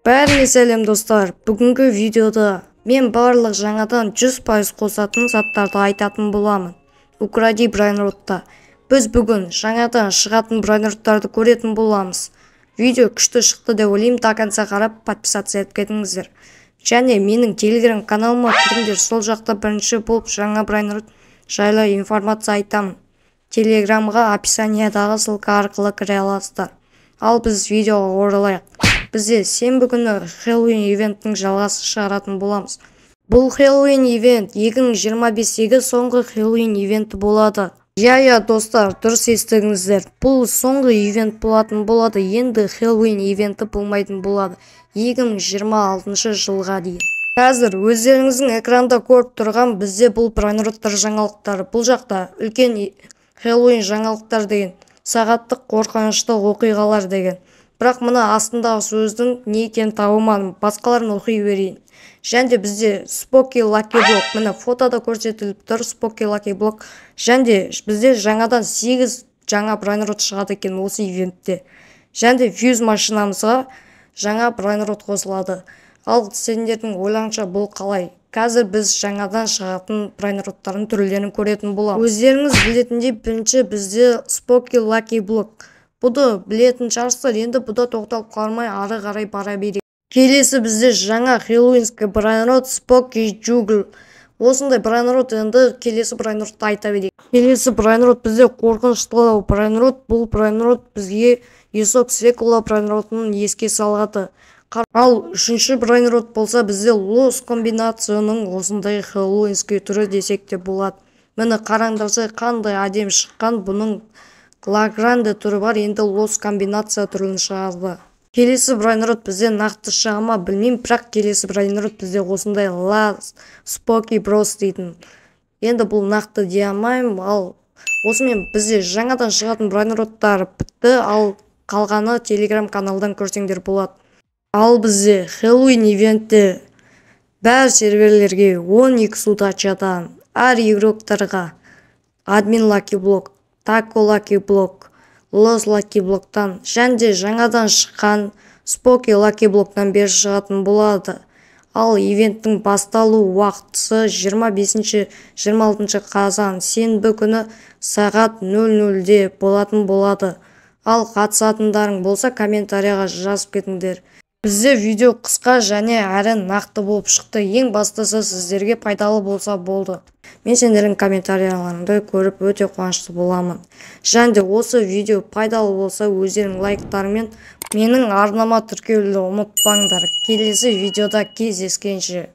Бәріне сәлем достар. Бүгінгі видеода мен барлық жаңадан 100% қосатын заттарды айтатын боламын. Укради брайнротта. Біз бүгін жаңадан шығатын брайнроттарды көретін боламыз. Видео күшті шықты деп ойлаймын, до конца қарап подписаться етіп кетіңіздер. Және менің телеграм каналыма кіріңдер, сол жақта бірінші болып жаңа брайнрот жайлы информация айтамын. Телеграмға описаниедағы ссылка арқылы кіре аласыздар. Ал біз видеоға оралайық. Бізде сенбі күні Хэллоуин ивенттің жалғасы шығаратын боламыз. Бұл Хэллоуин ивент 2025-тегі соңғы Хэллоуин ивенті болады. Достар, дұрыс естідіңіздер. Бұл соңғы ивент болатын болады. Енді Хэллоуин ивенті болмайтын болады 2026 жылға дейін. Қазір өздеріңіздің экранда көріп тұрған бізде бұл брайнроттар жаңалықтары. Бұл жақта үлкен Хэллоуин жаңалықтар деген, сағаттық қорқынышты оқиғалар деген. Бірақ мына астындағы сөздің не екенін табылмадым, басқаларын оқи берейін. Және бізде Spooky Lucky Block, міне фотода көрсетіліп тұр Spooky Lucky Block. Және бізде жаңадан 8 жаңа брайнрот шығады екен осы ивентте. Және Fuse машинамызға жаңа брайнрот қосылады. Ал сендердің ойлаңша бұл қалай? Қазір біз жаңадан шығатын брайнроттардың түрлерін көретін боламыз. Өздеріңіз білетіндей, бірінші бізде Spooky Lucky Block. Бұды білетін шығарсыздар, енді бұда тоқталып қалмай ары қарай бара берейік. Келесі бізде жаңа Хэллоуинский брайнрот Spooky Juggle. Осындай брайнрот, енді келесі брайнротты айта берейік. Келесі брайнрот бізде қорқыныштылау брайнрот. Бұл брайнрот бізге Есок Секула брайнротын еске салады. Ал үшінші брайнрот болса бізде Лос комбинацияның осындай Хэллоуинский түрі десек те болады. Міне қараңдарса қандай әдем шыққан, бұның Лагранде түрі бар, енді Лос комбинация түрін шығарды. Келесі брайнрот бізде нақты шығама білмеймін, бірақ келесі брайнрот бізде осындай Last Spooky Bros дейтін. Енді бұл нақты дей алмаймын. Ал осымен бізде жаңадан шығатын брайнроттар бітті, ал қалғаны телеграм каналдан көрсеңдер болады. Ал бізде Хэллоуин ивентте бәр серверлерге 12 удачадан, әр игроктарға Admin Lucky Block, Taco Lucky Block, Los Lucky Block'тан және жаңадан шыққан Spooky Lucky Block'тан бер шығатын болады. Ал ивенттің басталу уақытысы 25-26 қазан сенбі күні сағат 00-де болатын болады. Ал қатысатындарың болса комментарияға жазып кетіңдер. Бізде видео қысқа және әрі нақты болып шықты. Ең бастысы сіздерге пайдалы болса болды. Мен сендердің комментарияларыңды көріп өте қуанышты боламын. Және осы видео пайдалы болса өздерің лайктарымен менің арнама тіркелуді ұмытпаңдар. Келесі видеода кездескенше.